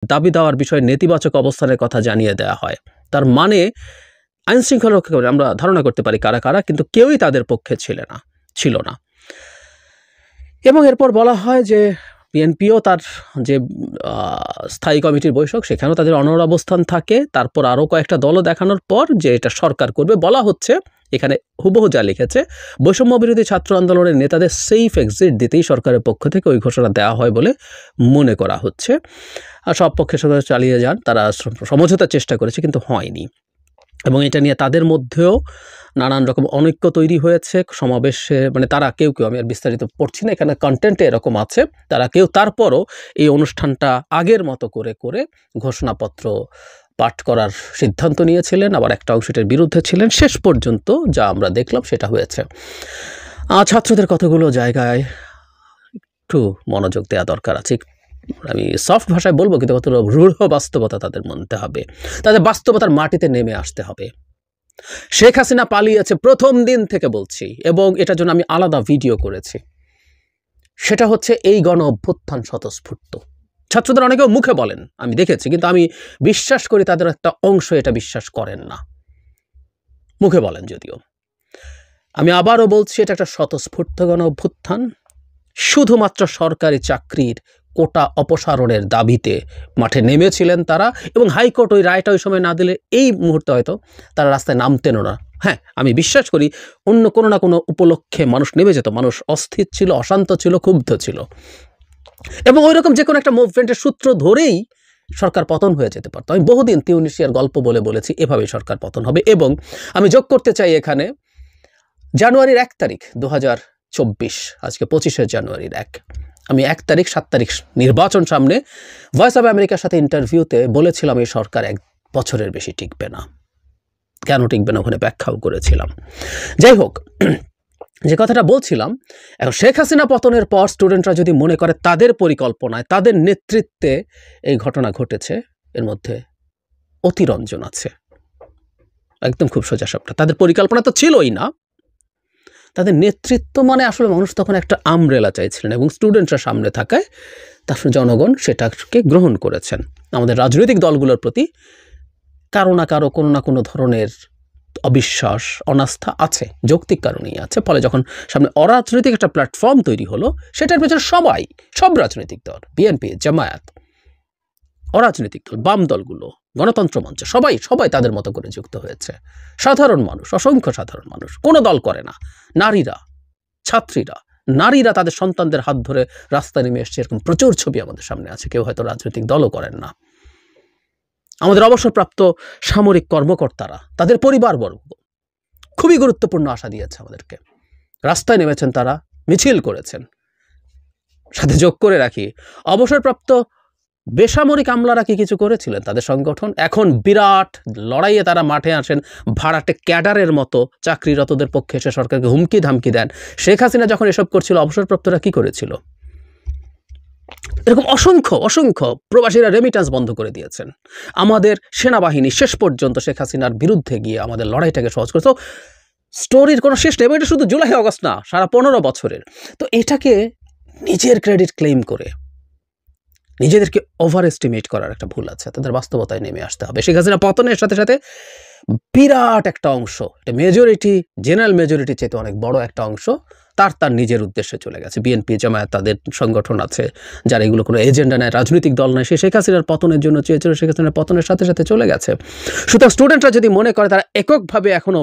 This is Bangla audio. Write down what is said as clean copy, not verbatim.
দাবি দেওয়ার বিষয়ে নেতিবাচক অবস্থানের কথা জানিয়ে দেওয়া হয়। তার মানে আইনশৃঙ্খলা রক্ষা করে আমরা ধারণা করতে পারি কারা কারা, কিন্তু কেউই তাদের পক্ষে ছিল না। এবং এরপর বলা হয় যে বিএনপিও তার যে স্থায়ী কমিটির বৈঠক সেখানেও তাদের অনড় অবস্থান থাকে। তারপর আরও কয়েকটা দলও দেখানোর পর যে এটা সরকার করবে বলা হচ্ছে, এখানে হুবহু যা লিখেছে, বৈষম্য বিরোধী ছাত্র আন্দোলনের নেতাদের সেফ এক্সিট দিতেই সরকারের পক্ষ থেকে ওই ঘোষণা দেওয়া হয় বলে মনে করা হচ্ছে। আর সব পক্ষের সাথে চালিয়ে যান, তারা সমঝোতার চেষ্টা করেছে কিন্তু হয়নি। এবং এটা নিয়ে তাদের মধ্যেও নানান রকম অনৈক্য তৈরি হয়েছে সমাবেশে। মানে তারা কেউ আমি আর বিস্তারিত পড়ছি না, এখানে কন্টেন্টে এরকম আছে, তারা তারপরও এই অনুষ্ঠানটা আগের মতো করে ঘোষণাপত্র পাঠ করার সিদ্ধান্ত নিয়েছিলেন, আবার একটা অংশ এটার বিরুদ্ধে ছিলেন। শেষ পর্যন্ত যা আমরা দেখলাম সেটা হয়েছে। ছাত্রদের কতগুলো জায়গায় একটু মনোযোগ দেওয়া দরকার আছে। আমি সফট ভাষায় বলবো, কিন্তু কত রূঢ় বাস্তবতা তাদের মানতে হবে, তাদের বাস্তবতার মাটিতে নেমে আসতে হবে। শেখ হাসিনা পালিয়েছে প্রথম দিন থেকে বলছি, এবং এটার জন্য আমি আলাদা ভিডিও করেছি। সেটা হচ্ছে এই গণ অভ্যুত্থান স্বতঃস্ফূর্ত। ছাত্রদের অনেকেও মুখে বলেন, আমি দেখেছি, কিন্তু আমি বিশ্বাস করি তাদের একটা অংশ এটা বিশ্বাস করেন না, মুখে বলেন যদিও। আমি আবারও বলছি, এটা একটা স্বতঃস্ফূর্ত গণ অভ্যুত্থান। শুধুমাত্র সরকারি চাকরির কোটা অপসারণের দাবিতে মাঠে নেমেছিলেন তারা, এবং হাইকোর্ট ওই রায়টা ওই সময় না দিলে এই মুহূর্তে হয়তো তারা রাস্তায় নামতেনও না। হ্যাঁ, আমি বিশ্বাস করি অন্য কোনো না কোনো উপলক্ষে মানুষ নেমে যেত, মানুষ অস্থির ছিল, অশান্ত ছিল, ক্ষুব্ধ ছিল, এবং ওই রকম যে কোনো একটা মুভমেন্টের সূত্র ধরেই সরকার পতন হয়ে যেতে পারত। আমি বহুদিন তিউনিসিয়ার গল্প বলেছি এভাবেই সরকার পতন হবে। এবং আমি যোগ করতে চাই এখানে জানুয়ারির 1 তারিখ 2024, আজকে 25শে জানুয়ারির 1, আমি 1 তারিখ 7 তারিখ নির্বাচন সামনে ভয়েস অব আমেরিকার সাথে ইন্টারভিউতে বলেছিলাম এই সরকার 1 বছরের বেশি টিকবে না। কেন টিকবে না ওখানে ব্যাখ্যাও করেছিলাম। যাই হোক, যে কথাটা বলছিলাম, এখন শেখ হাসিনা পতনের পর স্টুডেন্টরা যদি মনে করে তাদের পরিকল্পনায়, তাদের নেতৃত্বে এই ঘটনা ঘটেছে, এর মধ্যে অতিরঞ্জন আছে। একদম খুব সোজা সবটা, তাদের পরিকল্পনা তো ছিলই না, তাদের নেতৃত্ব মানে আসলে মানুষ তখন একটা আমব্রেলা চাইছিলেন, এবং স্টুডেন্টরা সামনে থাকায় তার জনগণ সেটাকে গ্রহণ করেছেন। আমাদের রাজনৈতিক দলগুলোর প্রতি কারো না কারো কোনো না কোনো ধরনের অবিশ্বাস, অনাস্থা আছে, যৌক্তিক কারণেই আছে। ফলে যখন সামনে অরাজনৈতিক একটা প্ল্যাটফর্ম তৈরি হলো, সেটার পেছনে সব রাজনৈতিক দল, বিএনপি, জামায়াত, অরাজনৈতিক দল, বাম দলগুলো, গণতন্ত্র মঞ্চ, সবাই তাদের মতো করে যুক্ত হয়েছে। সাধারণ মানুষ, অসংখ্য সাধারণ মানুষ, কোনো দল করে না, নারীরা, ছাত্রীরা, নারীরা তাদের সন্তানদের হাত ধরে রাস্তায় নেমে এসছে, এরকম প্রচুর ছবি আমাদের সামনে আছে। কেউ হয়তো রাজনৈতিক দলও করেন না। আমাদের অবসরপ্রাপ্ত সামরিক কর্মকর্তারা, তাদের পরিবারবর্গ খুবই গুরুত্বপূর্ণ আশা দিয়েছে আমাদেরকে। রাস্তায় নেমেছেন তারা, মিছিল করেছেন। সাথে যোগ করে রাখি, অবসরপ্রাপ্ত বেসামরিক আমলারা কি কিছু করেছিলেন তাদের সংগঠন? এখন বিরাট লড়াইয়ে তারা মাঠে আসেন, ভাড়াটে ক্যাডারের মতো চাকরিরতদের পক্ষে এসে সরকারকে হুমকি ধামকি দেন। শেখ হাসিনা যখন এসব করছিল, অবসরপ্রাপ্তরা কি করেছিল? এরকম অসংখ্য প্রবাসীরা রেমিটেন্স বন্ধ করে দিয়েছেন। আমাদের সেনাবাহিনী শেষ পর্যন্ত শেখ হাসিনার বিরুদ্ধে গিয়ে আমাদের লড়াইটাকে সহজ করেছে। স্টোরির কোনো শেষ নেই, এটা শুধু জুলাই আগস্ট না, সারা 15 বছরের। তো এটাকে নিজের ক্রেডিট ক্লেম করে নিজেদেরকে ওভার এস্টিমেট করার একটা ভুল আছে। তাদের বাস্তবতায় নেমে আসতে হবে। শেখ হাসিনা পতনের সাথে সাথে বিরাট একটা অংশ, এটা মেজরিটি, জেনারেল মেজরিটি চাইতে অনেক বড় একটা অংশ তার নিজের উদ্দেশ্যে চলে গেছে। বিএনপি, জামায়াত, তাদের সংগঠন আছে যারা এগুলো কোনো এজেন্ডা নেয়, রাজনৈতিক দল নয়। সে শেখ হাসিনার পতনের জন্য চেয়েছিল, শেখ হাসিনার পতনের সাথে সাথে চলে গেছে। সুতরাং স্টুডেন্টরা যদি মনে করে তারা এককভাবে এখনো